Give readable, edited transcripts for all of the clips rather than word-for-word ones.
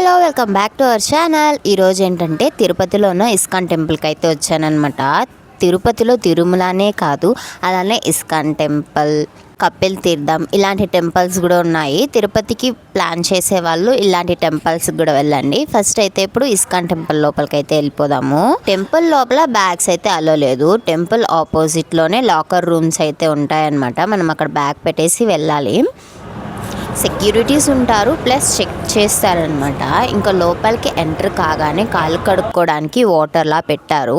Hello welcome back to our channel. ఈరోజు ఏంటంటే తిరుపతిలో ఉన్న ఇస్కాన్ టెంపుల్కి అయితే వచ్చానమాట. తిరుపతిలో తిరుమలనే కాదు, అలానే ఇస్కాన్ టెంపుల్, కపిల్ తీర్థం ఇలాంటి టెంపుల్స్ కూడా ఉన్నాయి. తిరుపతికి ప్లాన్ చేసే వాళ్ళు ఇలాంటి టెంపుల్స్ కూడా వెళ్ళండి. ఫస్ట్ అయితే ఇప్పుడు ఇస్కాన్ టెంపుల్ లోపలికి అయితే వెళ్ళిపోదాము. టెంపుల్ లోపల బ్యాగ్స్ అయితే అలో లేదు. టెంపుల్ ఆపోజిట్లోనే లాకర్ రూమ్స్ అయితే ఉంటాయన్నమాట. మనం అక్కడ బ్యాగ్ పెట్టేసి వెళ్ళాలి. సెక్యూరిటీస్ ఉంటారు, ప్లస్ చెక్ చేస్తారనమాట. ఇంకా లోపలికి ఎంటర్ కాగానే కాళ్ళు కడుక్కోవడానికి వాటర్లా పెట్టారు.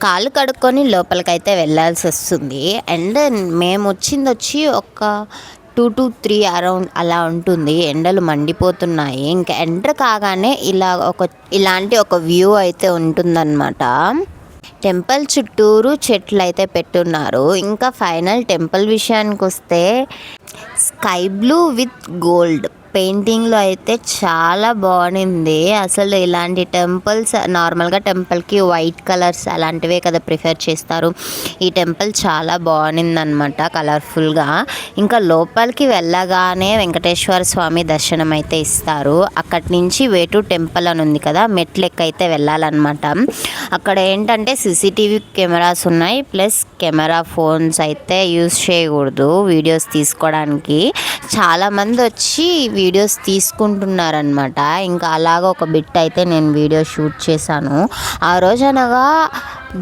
కాళ్ళు కడుక్కొని లోపలికైతే వెళ్ళాల్సి వస్తుంది. అండ్ మేము వచ్చి ఒక 2 to 3 అరౌండ్ అలా ఉంటుంది. ఎండలు మండిపోతున్నాయి. ఇంకా ఎంటర్ కాగానే ఇలాంటి ఒక వ్యూ అయితే ఉంటుందన్నమాట. టెంపుల్ చుట్టూరు చెట్లు అయితే పెట్టున్నారు. ఇంకా ఫైనల్ టెంపుల్ విషయానికి వస్తే స్కై బ్లూ విత్ గోల్డ్ పెయింటింగ్లో అయితే చాలా బాగుంది. అసలు ఇలాంటి టెంపుల్స్ నార్మల్గా టెంపుల్కి వైట్ కలర్స్ అలాంటివే కదా ప్రిఫర్ చేస్తారు. ఈ టెంపుల్ చాలా బాగుందన్నమాట, కలర్ఫుల్గా. ఇంకా లోపలికి వెళ్ళగానే వెంకటేశ్వర స్వామి దర్శనం అయితే ఇస్తారు. అక్కడి నుంచి వేటు టెంపుల్ అని ఉంది కదా, మెట్లెక్క అయితే వెళ్ళాలన్నమాట. అక్కడ ఏంటంటే సీసీటీవీ కెమెరాస్ ఉన్నాయి, ప్లస్ కెమెరా ఫోన్స్ అయితే యూజ్ చేయకూడదు వీడియోస్ తీసుకోవడానికి. చాలామంది వచ్చి వీడియోస్ తీసుకుంటున్నారనమాట. ఇంకా అలాగ ఒక బిట్ అయితే నేను వీడియో షూట్ చేశాను. ఆ రోజు అనగా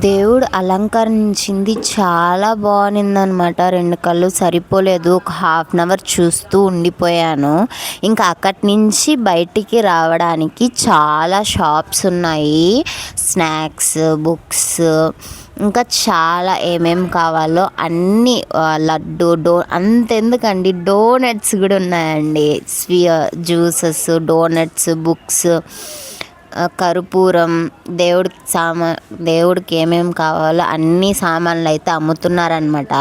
దేవుడు అలంకరించింది చాలా బాగుందనమాట. 2 కళ్ళు సరిపోలేదు, ఒక ½ అవర్ చూస్తూ ఉండిపోయాను. ఇంకా అక్కడి నుంచి బయటికి రావడానికి చాలా షాప్స్ ఉన్నాయి. స్నాక్స్, బుక్స్, ఇంకా చాలా ఏమేమి కావాలో అన్నీ, లడ్డు అంతెందుకండి, డోనట్స్ కూడా ఉన్నాయండి. జ్యూసెస్, డోనట్స్, బుక్స్, కర్పూరం, దేవుడికి ఏమేమి కావాలో అన్ని సామాన్లు అయితే అమ్ముతున్నారనమాట.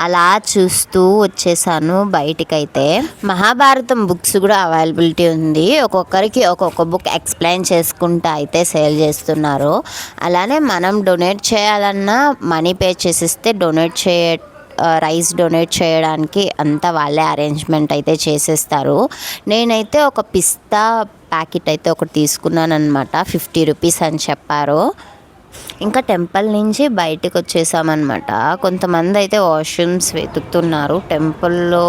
అలా చూస్తూ వచ్చేసాను బయటికైతే. మహాభారతం బుక్స్ కూడా అవైలబిలిటీ ఉంది. ఒక్కొక్కరికి ఒక్కొక్క బుక్ ఎక్స్ప్లెయిన్ చేసుకుంటూ అయితే సేల్ చేస్తున్నారు. అలానే మనం డొనేట్ చేయాలన్నా మనీ పే చేసిస్తే రైస్ డొనేట్ చేయడానికి అంతా వాళ్ళే అరేంజ్మెంట్ అయితే చేసేస్తారు. నేనైతే ఒక పిస్తా ప్యాకెట్ అయితే ఒకటి తీసుకున్నాను అనమాట. 50 రూపీస్ అని చెప్పారు. ఇంకా టెంపుల్ నుంచి బయటకు వచ్చేసామన్నమాట. కొంతమంది అయితే వాష్రూమ్స్ వెతుకుతున్నారు. టెంపుల్లో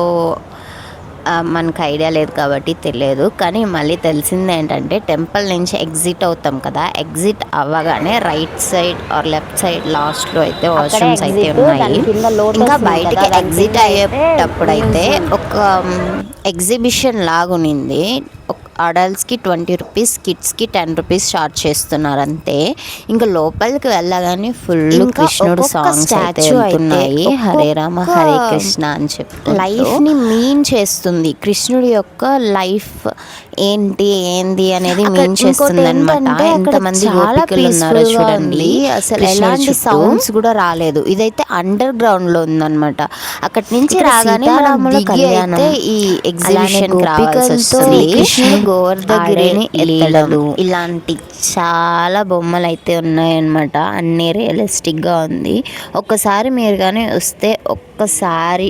మనకు ఐడియా లేదు కాబట్టి తెలియదు, కానీ మళ్ళీ తెలిసింది ఏంటంటే టెంపుల్ నుంచి ఎగ్జిట్ అవుతాం కదా, ఎగ్జిట్ అవ్వగానే right side or left side లాస్ట్లో అయితే వాష్రూమ్స్ అయితే ఉన్నాయి. ఇంకా బయటికి ఎగ్జిట్ అయ్యేటప్పుడు అయితే ఒక ఎగ్జిబిషన్ లాగునింది. అడల్ట్స్కి 20 రూపీస్, కిడ్స్కి 10 రూపీస్ చార్జ్ చేస్తున్నారు అంతే. ఇంకా లోపలికి వెళ్ళగానే ఫుల్ కృష్ణుడు సాంగ్స్ అయితే వెళ్తున్నాయి. హరే రామ హరే కృష్ణ అని చెప్పి లైఫ్ని మీన్ చేస్తుంది. కృష్ణుడి యొక్క లైఫ్ ఏంది అనేది మీన్ చేస్తుంది అనమాట. ఎంతమంది గోపికలు ఉన్నారో చూడండి. అసలు ఎలాంటి సౌండ్స్ కూడా రాలేదు. ఇదైతే అండర్ గ్రౌండ్ లో ఉందన్నమాట. అక్కడి నుంచి రాగానే అయితే ఈ ఎగ్జిబిషన్ రావాల్సి వస్తుంది. కృష్ణుడు గోవర్ధగిరిని ఎత్తడం, ఇలాంటి చాలా బొమ్మలు అయితే ఉన్నాయన్నమాట. అన్ని రియలిస్టిక్ గా ఉంది. ఒక్కసారి మీరు కానీ వస్తే ఒక్కసారి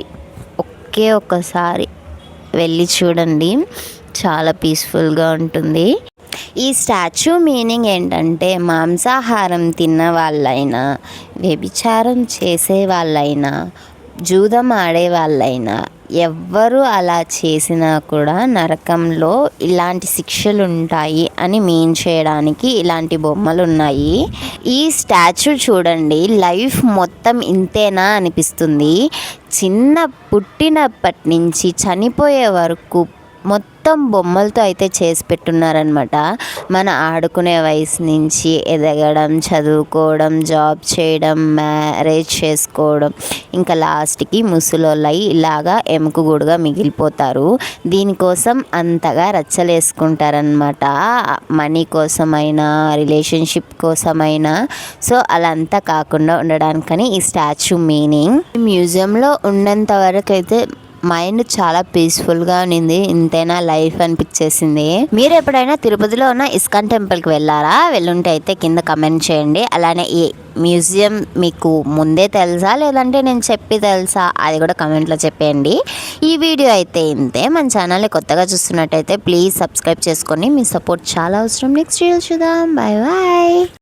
వెళ్ళి చూడండి, చాలా పీస్ఫుల్గా ఉంటుంది. ఈ స్టాచ్యూ మీనింగ్ ఏంటంటే మాంసాహారం తిన్న వాళ్ళైనా, వ్యభిచారం చేసే వాళ్ళైనా, జూదం ఆడే వాళ్ళైనా, ఎవ్వరు అలా చేసినా కూడా నరకంలో ఇలాంటి శిక్షలు ఉంటాయి అని మీన్ చేయడానికి ఇలాంటి బొమ్మలు ఉన్నాయి. ఈ స్టాచ్యూ చూడండి, లైఫ్ మొత్తం ఇంతేనా అనిపిస్తుంది. పుట్టినప్పటి నుంచి చనిపోయే వరకు మొత్తం బొమ్మలతో అయితే చేసి పెట్టున్నారనమాట. మన ఆడుకునే వయసు నుంచి ఎదగడం, చదువుకోవడం, జాబ్ చేయడం, మ్యారేజ్ చేసుకోవడం, ఇంకా లాస్ట్కి ముసలోళ్ళై ఇలాగా ఎముకగూడుగా మిగిలిపోతారు. దీనికోసం అంతగా రచ్చలేసుకుంటారనమాట. మనీ కోసమైనా, రిలేషన్షిప్ కోసమైనా. సో అలా అంతా కాకుండా ఉండడానికని ఈ స్టాచ్యూ మీనింగ్. మ్యూజియంలో ఉన్నంత వరకు అయితే మైండ్ చాలా పీస్ఫుల్గా ఉన్నింది. ఇంతైనా లైఫ్ అనిపించేసింది. మీరు ఎప్పుడైనా తిరుపతిలో ఉన్న ఇస్కాన్ టెంపుల్కి వెళ్ళారా? వెళ్ళుంటే అయితే కింద కమెంట్ చేయండి. అలానే ఈ మ్యూజియం మీకు ముందే తెలుసా లేదంటే నేను చెప్పి తెలుసా అది కూడా కమెంట్లో చెప్పేయండి. ఈ వీడియో అయితే ఇంతే. మన ఛానల్ని కొత్తగా చూస్తున్నట్టయితే ప్లీజ్ సబ్స్క్రైబ్ చేసుకొని మీ సపోర్ట్ చాలా అవసరం. నెక్స్ట్ వీడియో చూద్దాం. Bye bye.